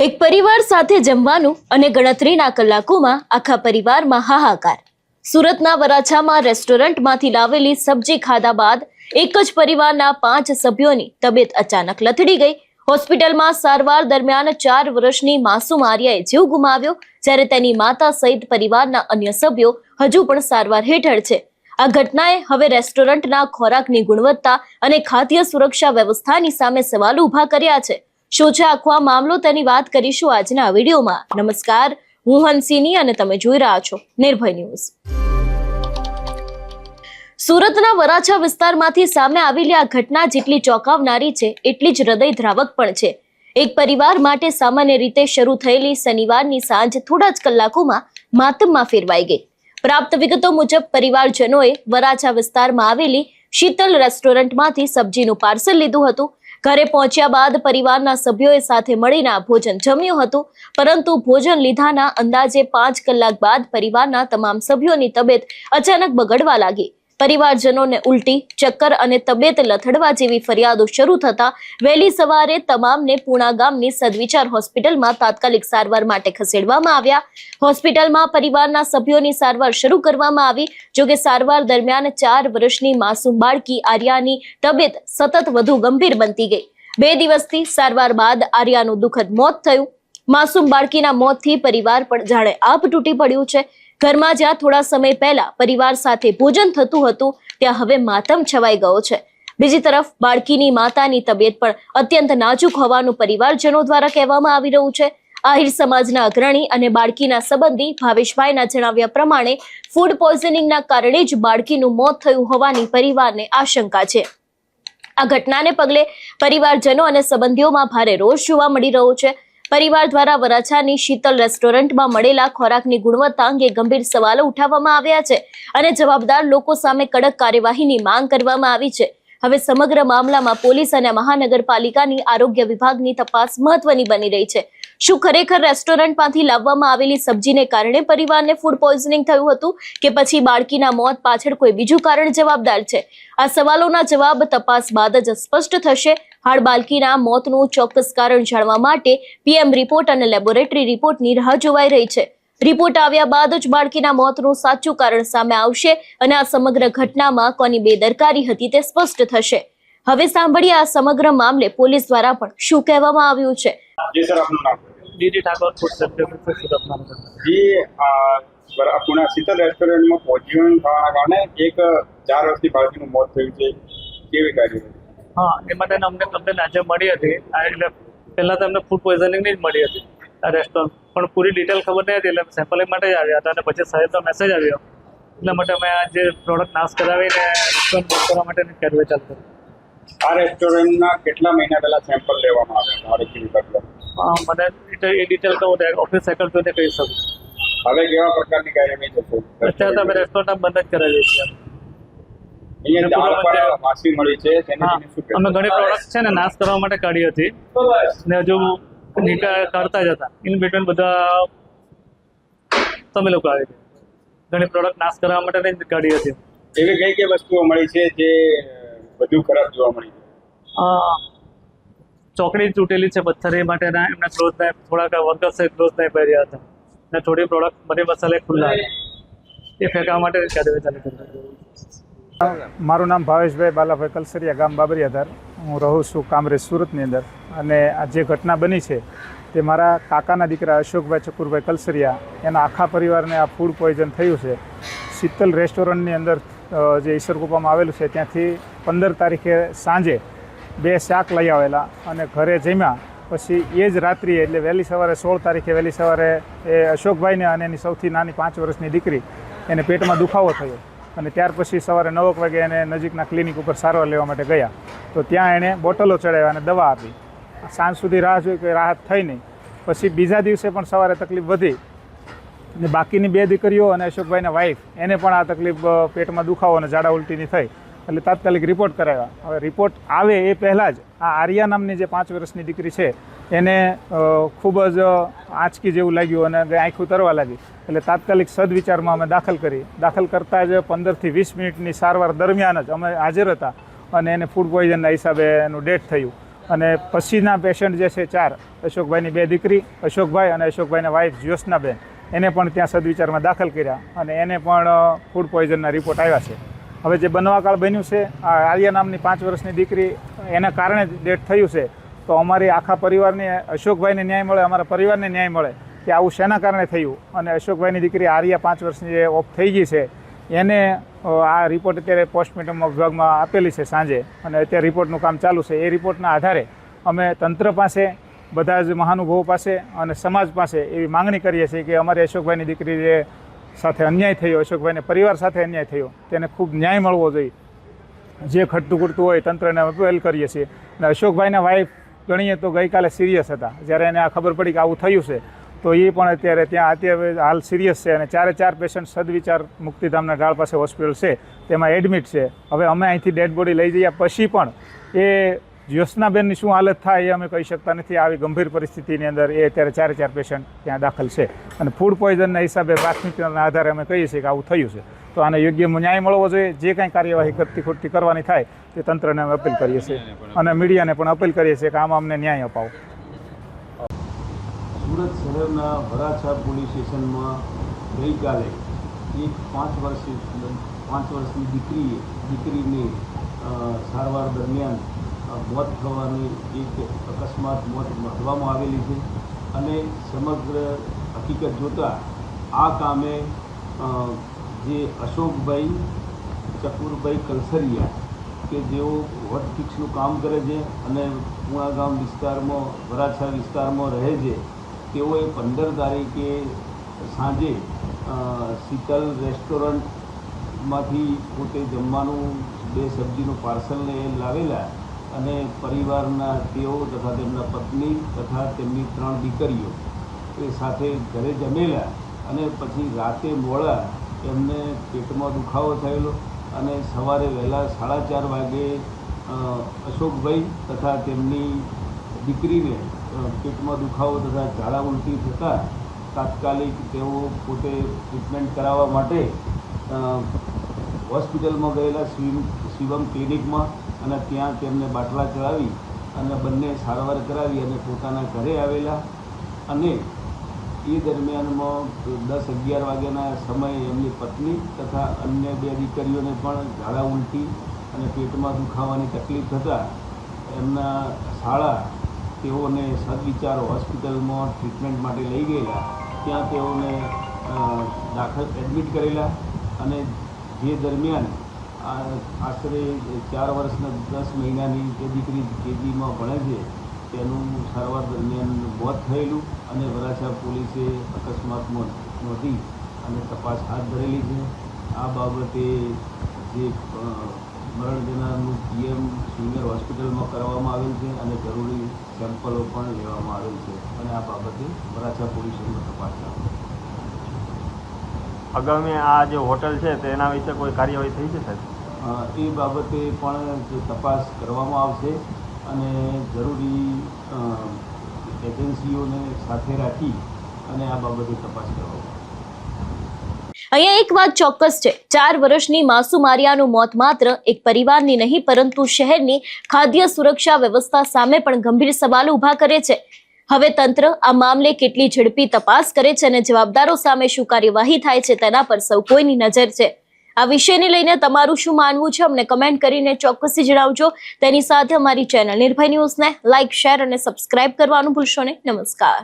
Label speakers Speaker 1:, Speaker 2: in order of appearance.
Speaker 1: એક પરિવાર સાથે જમવાનું અને ગણતરીના કલાકોમાં આખા પરિવારમાં હાહાકાર. સુરતના વરાછામાં રેસ્ટોરન્ટમાંથી લાવેલી સબ્જી ખાધા બાદ એક જ પરિવારના 5 સભ્યોની તબિયત અચાનક લથડી ગઈ. હોસ્પિટલમાં સારવાર દરમિયાન 4 વર્ષની માસૂમ આર્યાએ જીવ ગુમાવ્યો, જ્યારે તેની માતા સહિત પરિવારના અન્ય સભ્યો હજુ પણ સારવાર હેઠળ છે. આ ઘટનાએ હવે રેસ્ટોરન્ટના ખોરાકની ગુણવત્તા અને ખાદ્ય સુરક્ષા વ્યવસ્થાની સામે સવાલ ઉભા કર્યા છે. શું છે આખો આ મામલો, તેની વાત કરીશું આજના વિડીયોમાં. નમસ્કાર, હું હંસિની અને તમે જોઈ રહ્યા છો નિર્ભય ન્યૂઝ. સુરતના વરાછા વિસ્તારમાંથી સામે આવેલી આ ઘટના જેટલી ચોંકાવનારી છે એટલી જ હૃદયદ્રાવક પણ છે. એક પરિવાર માટે સામાન્ય રીતે શરૂ થયેલી શનિવારની સાંજ થોડા જ કલાકોમાં માતમમાં ફેરવાઈ ગઈ. પ્રાપ્ત વિગતો મુજબ પરિવારજનોએ વરાછા વિસ્તારમાં આવેલી શીતલ રેસ્ટોરન્ટમાંથી સબ્જીનું પાર્સલ લીધું હતું. ઘરે પહોંચ્યા બાદ પરિવારના સભ્યોએ સાથે મળીને ભોજન જમ્યું હતું, પરંતુ ભોજન લીધાના અંદાજે 5 કલાક બાદ પરિવારના તમામ સભ્યોની તબિયત અચાનક બગડવા લાગી. પરિવારજનોને ઉલટી, ચક્કર અને તબિયત લથડવા જેવી ફરિયાદો શરૂ થતા વહેલી સવારે તમામને પૂણા ગામની સદવિચાર હોસ્પિટલમાં તાત્કાલિક સારવાર માટે ખસેડવામાં આવ્યા. હોસ્પિટલમાં પરિવારના સભ્યોની સારવાર શરૂ કરવામાં આવી. જોકે સારવાર દરમિયાન 4 વર્ષની માસૂમ બાળકી આર્યાની તબિયત સતત વધુ ગંભીર બનતી ગઈ. 2 દિવસથી સારવાર બાદ આર્યાનું દુઃખદ મોત થયું. માસૂમ બાળકીના મોતથી પરિવાર પર જાણે આભ તૂટી પડ્યું છે. ઘરમાં જ્યાં થોડા સમય પહેલા પરિવાર સાથે ભોજન થતું હતું, ત્યાં હવે માતમ છવાઈ ગયો છે. બીજી તરફ બાળકીની માતાની તબિયત પણ અત્યંત નાજુક હોવાનું પરિવારજનો દ્વારા કહેવામાં આવી રહ્યું છે. આહિર સમાજના અગ્રણી અને બાળકીના સંબંધી ભાવેશભાઈના જણાવ્યા પ્રમાણે ફૂડ પોઈઝનિંગના કારણે જ બાળકીનું મોત થયું હોવાની પરિવારને આશંકા છે. આ ઘટનાને પગલે પરિવારજનો અને સંબંધીઓમાં ભારે રોષ જોવા મળી રહ્યો છે. પરિવાર દ્વારા વરાછાની શીતલ રેસ્ટોરન્ટમાં મળેલા ખોરાકની ગુણવત્તા અંગે ગંભીર સવાલો ઉઠાવવામાં આવ્યા છે અને જવાબદાર લોકો સામે કડક કાર્યવાહીની માંગ કરવામાં આવી છે. હવે સમગ્ર મામલામાં પોલીસ અને મહાનગરપાલિકાની આરોગ્ય વિભાગની તપાસ મહત્વની બની રહી છે. શું ખરેખર રેસ્ટોરન્ટમાંથી લાવવામાં આવેલી સબ્જીને કારણે પરિવારને ફૂડ પોઈઝનિંગ થયું હતું કે પછી બાળકીના મોત પાછળ કોઈ બીજું કારણ જવાબદાર છે? આ સવાલોના જવાબ તપાસ બાદ જ સ્પષ્ટ થશે. હાલ બાળકીના મોતનું ચોક્કસ કારણ જાણવા માટે પીએમ રિપોર્ટ અને લેબોરેટરી રિપોર્ટની રાહ જોવાઈ રહી છે. રિપોર્ટ આવ્યા બાદ જ બાળકીના મોતનું સાચું કારણ સામે આવશે અને આ સમગ્ર ઘટનામાં કોની બેદરકારી હતી તે સ્પષ્ટ થશે. હવે સાંભળીએ આ સમગ્ર મામલે પોલીસ દ્વારા પણ શું કહેવામાં આવ્યું છે.
Speaker 2: जी सर, अपना नाम
Speaker 3: डीडी ठाकुर फूड सेफ्टी से सूरत में
Speaker 2: जी पुणे शीतल रेस्टोरेंट में भोजन खावाના કારણે એક 4 વર્ષની બાળકીનું મોત થયું છે. કેવી કાર્યવાહી?
Speaker 3: હા, એ માટે અમને કમ્પ્લેન આજે મળી હતી. એટલે પહેલાં તો અમને ફૂડ પોઈઝનિંગની જ મળી હતી આ રેસ્ટોરન્ટ, પણ પૂરી ડિટેલ ખબર નહીં હતી. એટલે સેમ્પલિંગ માટે જ આવ્યા હતા અને પછી સાહેબનો મેસેજ આવ્યો, એટલા માટે અમે આ જે પ્રોડક્ટ નાશ કરાવીને રેસ્ટોરન્ટ બંધ કરવા માટેની કાર્યવાહી ચાલુ કરી.
Speaker 2: આ રેસ્ટોરન્ટના કેટલા મહિના પહેલા સેમ્પલ લેવામાં આવ્યા આરોગ્ય વિભાગ?
Speaker 3: મને એ ડિટેલ તો ઓફિસ સેકન્ડ જોઈને કહી શકું.
Speaker 2: હવે કેવા પ્રકારની કાર્યવાહી થશે?
Speaker 3: અત્યારે તો અમે રેસ્ટોરન્ટ બંધ જ કરાવીએ છીએ.
Speaker 2: અહીંયા દાળ પર માસી મળી છે, તેને શું
Speaker 3: અમે ઘણી પ્રોડક્ટ છે ને નાશ કરવા માટે કાઢી હતી ને હજુ નિકાલ કરતા જ હતા. ઇન બિટવીન બધા તમે લોકો આવી ઘણી પ્રોડક્ટ નાશ કરવા માટે કાઢી હતી.
Speaker 2: એવી કઈ કઈ વસ્તુઓ મળી છે જે વધુ ખરાબ જોવા મળી?
Speaker 3: ચોકડી તૂટેલી છે પથ્થર, એ માટેના એમના ક્લોઝ ને થોડાક વર્કર્સે ક્લોઝ નહીં પહેર્યા હતા ને થોડી પ્રોડક્ટ બધી મસાલે ખુલ્લા એ ફેંકવા માટે કાર્યવાહી ચાલુ કરી.
Speaker 4: મારું નામ ભાવેશભાઈ બાલાભાઈ કલસરિયા, ગામ બાબરિયાધાર. હું રહું છું કામરેજ, સુરતની અંદર. અને આ જે ઘટના બની છે તે મારા કાકાના દીકરા અશોકભાઈ ચકુરભાઈ કલસરિયા, એના આખા પરિવારને આ ફૂડ પોઈઝન થયું છે. શીતલ રેસ્ટોરન્ટની અંદર જે ઈસરકુપામાં આવેલું છે ત્યાંથી 15 તારીખે સાંજે 2 શાક લઈ આવેલા અને ઘરે જમ્યા. પછી એ જ રાત્રિએ એટલે વહેલી સવારે 16 તારીખે વહેલી સવારે એ અશોકભાઈને અને એની સૌથી નાની 5 વર્ષની દીકરી એને પેટમાં દુખાવો થયો અને ત્યાર પછી સવારે 9 વાગે એને નજીકના ક્લિનિક ઉપર સારવાર લેવા માટે ગયા. તો ત્યાં એણે બોટલો ચડાવ્યા અને દવા આપી. સાંજ સુધી રાહ જોઈ, કોઈ રાહત થઈ નહીં. પછી બીજા દિવસે પણ સવારે તકલીફ વધી ને બાકીની 2 દીકરીઓ અને અશોકભાઈના વાઈફ એને પણ આ તકલીફ, પેટમાં દુખાવો અને ઝાડા ઉલટીની થઈ. એટલે તાત્કાલિક રિપોર્ટ કરાવ્યા. હવે રિપોર્ટ આવે એ પહેલાં જ આ આર્યા નામની જે 5 વર્ષની દીકરી છે એને ખૂબ જ આંચકી જેવું લાગ્યું અને આંખું તરવા લાગી. એટલે તાત્કાલિક સદવિચારમાં અમે દાખલ કરી. દાખલ કરતાં જ 15 થી 20 મિનિટની સારવાર દરમિયાન જ અમે હાજર હતા અને એને ફૂડ પોઈઝનના હિસાબે એનું ડેથ થયું. અને પછીના પેશન્ટ જે છે 4 અશોકભાઈની 2 દીકરી અશોકભાઈ અને અશોકભાઈના વાઈફ જ્યોત્સનાબેન એને પણ ત્યાં સદવિચારમાં દાખલ કર્યા અને એને પણ ફૂડ પોઈઝનના રિપોર્ટ આવ્યા છે. હવે જે બનવાકાળ બન્યું છે આ આર્યા નામની 5 વર્ષની દીકરી એના કારણે ડેથ થયું છે. તો અમારી આખા પરિવારને અશોકભાઈને ન્યાય મળે, અમારા પરિવારને ન્યાય મળે કે આવું શેના કારણે થયું. અને અશોકભાઈની દીકરી આર્યા 5 વર્ષની જે ઓફ થઈ ગઈ છે એને આ રિપોર્ટ અત્યારે પોસ્ટમોર્ટમ વિભાગમાં આપેલી છે સાંજે અને અત્યારે રિપોર્ટનું કામ ચાલુ છે. એ રિપોર્ટના આધારે અમે તંત્ર પાસે, બધા જ મહાનુભાવો પાસે અને સમાજ પાસે એવી માંગણી કરીએ છીએ કે અમારી અશોકભાઈની દીકરી જે સાથે અન્યાય થયો, અશોકભાઈને પરિવાર સાથે અન્યાય થયો, તેને ખૂબ ન્યાય મળવો જોઈએ. જે ખટતું ખૂટતું હોય તંત્રને અપીલ કરીએ છીએ. અને અશોકભાઈના વાઈફ ગણીએ તો ગઈકાલે સિરિયસ હતા. જ્યારે એને આ ખબર પડી કે આવું થયું છે તો એ પણ અત્યારે હાલ સિરિયસ છે અને 4 પેશન્ટ સદવિચાર મુક્તિધામના ઢાળ પાસે હોસ્પિટલ છે તેમાં એડમિટ છે. હવે અમે અહીંથી ડેડ બોડી લઈ જઈએ પછી પણ એ જ્યોત્સનાબેનની શું હાલત થાય એ અમે કહી શકતા નથી. આવી ગંભીર પરિસ્થિતિની અંદર એ અત્યારે 4 પેશન્ટ ત્યાં દાખલ છે અને ફૂડ પોઈઝનના હિસાબે પ્રાથમિકતાના આધારે અમે કહીએ છીએ કે આવું થયું છે. તો આને યોગ્ય ન્યાય મળવો જોઈએ. જે કાંઈ કાર્યવાહી ખોટી ખોટી કરવાની થાય તે તંત્રને અમે અપીલ કરીએ છીએ અને મીડિયાને પણ અપીલ કરીએ છીએ કે આમાં અમને ન્યાય અપાવો.
Speaker 5: સુરત શહેરના વરાછા પોલીસ સ્ટેશનમાં ગઈકાલે એક 5 વર્ષની દીકરીની સારવાર દરમિયાન મોત થવાની એક અકસ્માત મોત નોંધવામાં આવેલી છે અને સમગ્ર હકીકત જોતાં આ કામે જે અશોકભાઈ ચકુરભાઈ કલસરિયા કે જેઓ વોટ ફિક્સનું કામ કરે છે અને પુણાગામ વિસ્તારમાં, વરાછા વિસ્તારમાં રહે છે, તેઓએ 15 તારીખે સાંજે શીતલ રેસ્ટોરન્ટમાંથી પોતે જમવાનું 2 સબ્જીનું પાર્સલને લાવેલા અને પરિવારના તેઓ તથા તેમના પત્ની તથા તેમની 3 દીકરીઓ એ સાથે ઘરે જમેલા અને પછી રાતે મોડા એમને પેટમાં દુખાવો થયેલો અને સવારે વહેલા 4:30 વાગે અશોકભાઈ તથા તેમની દીકરીને પેટમાં દુખાવો તથા ઝાડા ઉલટી થતાં તાત્કાલિક તેઓ પોતે ટ્રીટમેન્ટ કરાવવા માટે હોસ્પિટલમાં ગયેલા શિવમ ક્લિનિકમાં અને ત્યાં તેમને બાટલા ચડાવી અને બંને સારવાર કરાવી અને પોતાના ઘરે આવેલા અને એ દરમિયાનમાં 10-11 વાગ્યાના સમયે એમની પત્ની તથા અન્ય 2 દીકરીઓને પણ ઝાડા ઉલટી અને પેટમાં દુખાવાની તકલીફ થતાં એમના શાળા તેઓને સદવિચાર હોસ્પિટલમાં ટ્રીટમેન્ટ માટે લઈ ગયેલા. ત્યાં તેઓને એડમિટ કરેલા અને જે દરમિયાન આશરે 4 વર્ષના 10 મહિનાની જે દીકરી કેજીમાં ભણે છે તેનું સારવાર દરમિયાન મોત થયેલું અને વરાછા પોલીસે અકસ્માતમાં નોંધી અને તપાસ હાથ ધરેલી છે. આ બાબતે જે મરણ જનારનું PM સિનિયર હોસ્પિટલમાં કરવામાં આવેલ છે અને જરૂરી સેમ્પલો પણ લેવામાં આવેલ છે અને આ બાબતે વરાછા પોલીસની તપાસ ચાલુ.
Speaker 6: આગામી આ જે હોટલ છે તેના વિશે કોઈ કાર્યવાહી થઈ છે સાહેબ?
Speaker 5: એ બાબતે પણ તપાસ કરવામાં આવશે અને જરૂરી એજન્સીઓને સાથે રાખી અને આ બાબતે તપાસ કરવામાં આવશે.
Speaker 1: અહીંયા એક વાત ચોક્કસ છે, 4 વર્ષની માસૂમ આર્યાનું મોત માત્ર એક પરિવારની નહીં પરંતુ શહેરની ખાદ્ય સુરક્ષા વ્યવસ્થા સામે પણ ગંભીર સવાલો ઊભા કરે છે. હવે તંત્ર આ મામલે કેટલી ઝડપી તપાસ કરે છે અને જવાબદારો સામે શું કાર્યવાહી થાય છે તેના પર સૌ કોઈની નજર છે. આ વિષયને લઈને તમારું શું માનવું છે અમને કમેન્ટ કરીને ચોક્કસથી જણાવજો. તેની સાથે અમારી ચેનલ નિર્ભય ન્યૂઝને લાઇક, શેર અને સબસ્ક્રાઇબ કરવાનું ભૂલશો નહીં. નમસ્કાર.